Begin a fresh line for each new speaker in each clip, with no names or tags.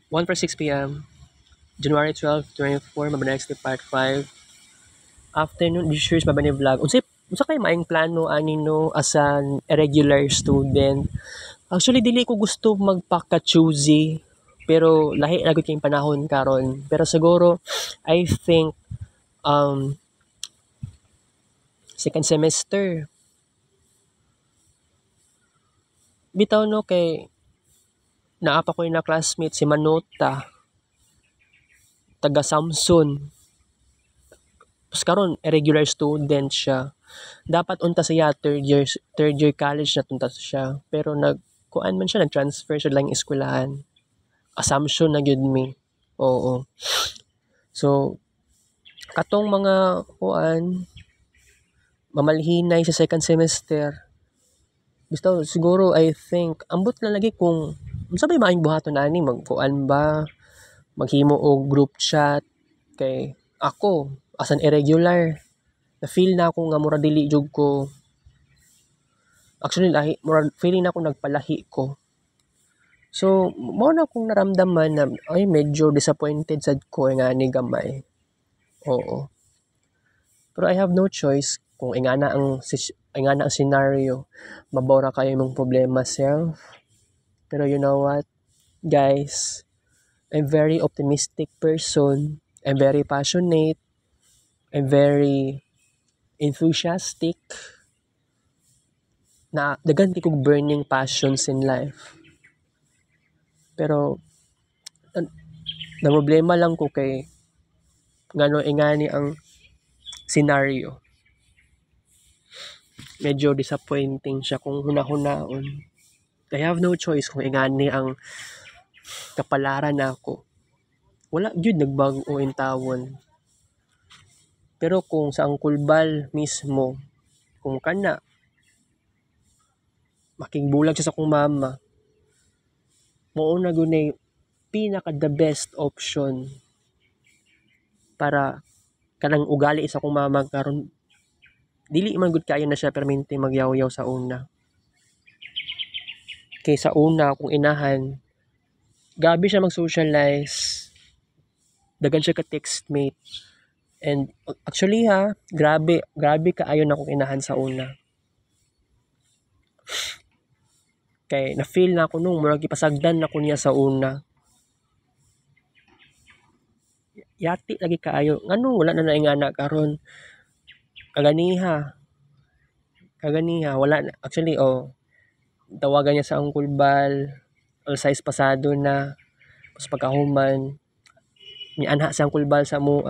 1 for 6 p.m. January 12, 24, Mabanexti Part 5. Afternoon, this year's Mabani Vlog. Unsa kay maayong plano ani no as an irregular student? Actually, dili ko gusto magpaka-choosy. Pero lahi na gud kay panahon karon. Pero siguro, I think second semester. Bitaw no kay naapa ko na classmate si Manota, taga Samson. Tapos karon irregular student siya. Dapat unta siya third year college na tunta siya. Pero kuan man siya, nag-transfer siya lang eskwelahan. Assumption na gyud mi. Oo. So katong mga kuan mamalhinay sa second semester. Basta siguro I think ambot na lagi kung unsa may maayong buhaton ani magkuan ba, maghimo og group chat kay ako as an irregular na feel na ako nga mura dili jud ko, actually lahi mura feeling na ako nagpalahi ko. So mao na akong naramdaman na ay medyo disappointed sad ko nga ni gamay. Oo. Pero I have no choice kung ingana ang scenario, mabawra kayo imong problema self. Pero you know what, guys, I'm very optimistic person. I'm very passionate. I'm very enthusiastic. Na daghan kay burning passions in life. Pero na problema lang ko kay ngano ingani ang scenario. Medyo disappointing siya kung huna-hunaon. I have no choice kung ingani ang kapalaran nako. Wala gyud nagbago in tawon. Pero kung sa ang kulbal mismo, kung kana makigbulag siya sa akong mama, mao na gunay pinaka the best option para kanang ugali sa akong mama karon dili man gud kaayo na siya permente magyaw-yaw sa una. Kay sa una kung inahan, gabi siya mag-socialize, daghan siya ka textmate. And actually grabe kaayo na akong inahan sa una. Kay na-feel na ako nung murag ipasagdan na ko niya sa una. Yati lagi kaayo. Ngano wala na naingana karon. Kaganiha wala na. Actually tawagan niya sa Uncle Bal, size pasado na. Tapos pagkahuman, nianha sa Uncle Bal sa mo.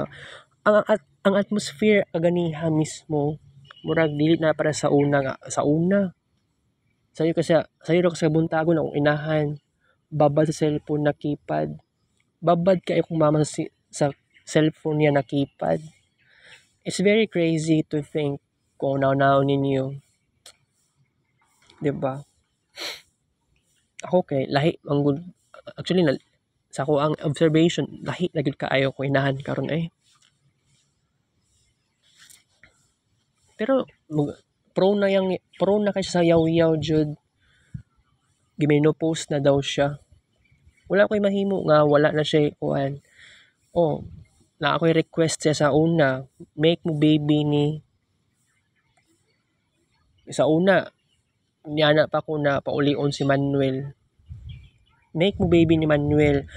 Ang atmosphere kaganiha mismo, murag dili na para sa una nga. Sa una. Sayo kasi buntagon akong inahan. Babad sa cellphone na keypad. Babad kayo kung mama sa cellphone niya na keypad. It's very crazy to think kung now ninyo. Diba? Ako kay lahi ang good. Actually sa ako ang observation, lahi na gud kaayo ko inahan karon eh. Pero pro na kay sa yaw-yaw jud. Giminopose na daw siya. Wala ko'y mahimo nga wala na siya kuan. Na ako'y request siya sa una, make mo baby ni sa una. Niana pa ko na paulion si Manuel. Make mo baby ni Manuel.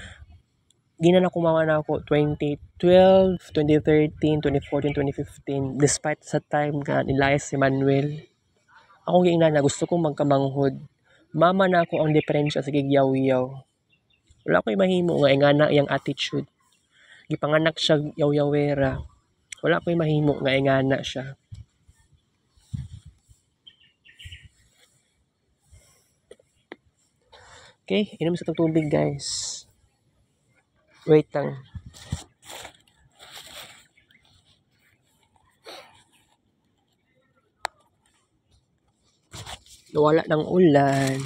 Ginan ako mga na ako 2012, 2013, 2014, 2015 despite sa time nga nilayas si Manuel. Ako giingnan na gusto kong magkamanghod. Mama na ako ang diferensya sa gigyaw-yaw. Wala ko'y mahimo nga ingana iyang attitude. Gipanganak siya yaw-yawera. Wala ko'y mahimo nga ingana siya. Okay, inom sa tubig guys. Wait lang. Wala ng ulan.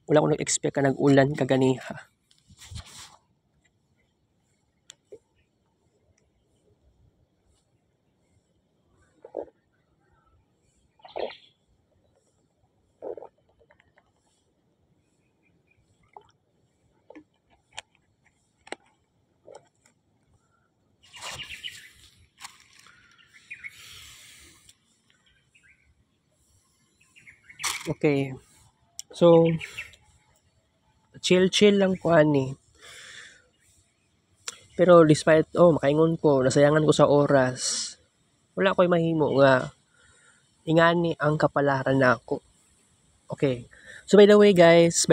Wala ko nag-expect ka nag-ulan kaganiha. Okay. So, chill lang ko ani. Pero despite, makaingon ko, nasayangan ko sa oras, wala ko'y mahimo nga, ingani ang kapalaran nako. Okay. So, by the way, guys,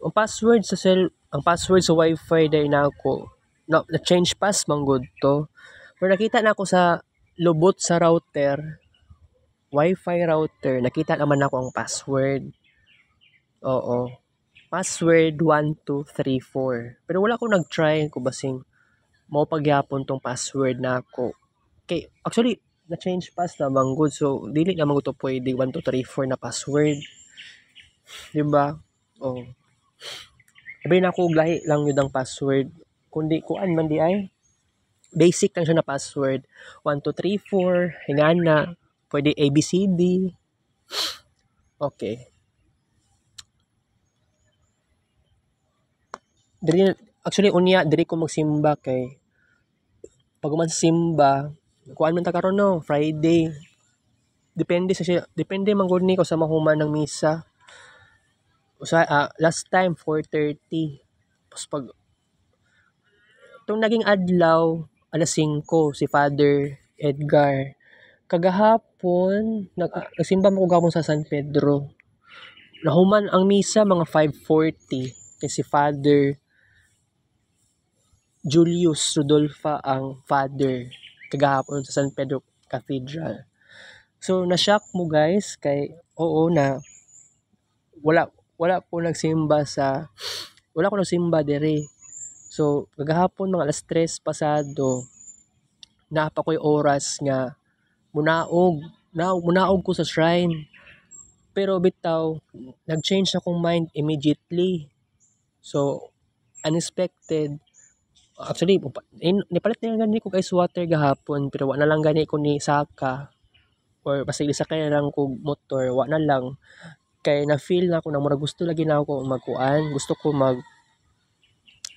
ang password sa wifi dahil na ako, na-change pass manggod to. Pero nakita na ako sa lubot sa router, wifi router, nakita naman ako ang password. Oo. Password 1234. Pero wala akong nag-try ko basing mo pagyapon tong password na ako. Okay, actually, na-change pass na manggod. So, dili na manggod to pwede 1234 na password. Diba? Oh. Sabi na ako, lahi lang yun ang password. Kundi, kuan man di ay. Basic lang siya na password. 1234, hingana. Pwede ABCD. Okay. Actually, unya, diri ko magsimba kay pag man simba, kuan man ta karon no, Friday. Depende man gud ni ko sa mahuman ng misa. Last time 4:30. Tapos pag itong naging adlaw, alas 5, si Father Edgar. Kagahapon, nagsimba mo ko gapon sa San Pedro. Nahuman ang misa mga 5:40 kay si Father Julius Rodolfa ang father kagahapon sa San Pedro Cathedral. So, na-shock mo guys kay na wala ko nagsimba dire. So, kagahapon mga alas 3 pasado, naapa ko'y oras nga munaog ko sa shrine. Pero bitaw, nag-change akong mind immediately. So, unexpected. Actually, nipalit na gani ko guys water gahapon, pero wala na lang gani ko ni saka. Or basta isa kaya lang ko motor, wala na lang. Kaya na-feel na ako na mura gusto lagi na ako magkuan. Gusto ko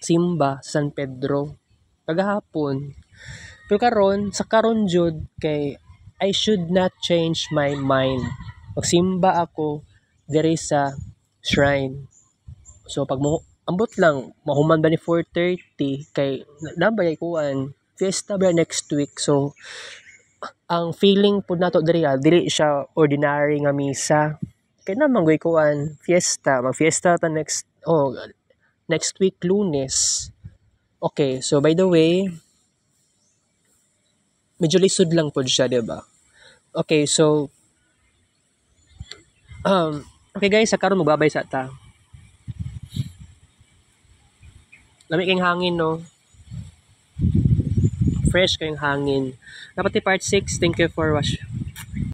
simba sa San Pedro kagahapon. Pero sa karon jud kay I should not change my mind. Magsimba ako diri sa shrine. So pag ambot lang mahuman ba ni 4:30 kay nabay kuan fiesta ba next week. So ang feeling pud nato dili siya ordinary nga misa. Kay naman goy kuan magfiesta ta next week Lunes. Okay, so by the way, medyo lisod lang po siya, diba? Okay, so okay guys, sa karon magbabay sa ta. Lamig kayong hangin, no? Fresh kayong hangin. Dapat part 6, thank you for watching.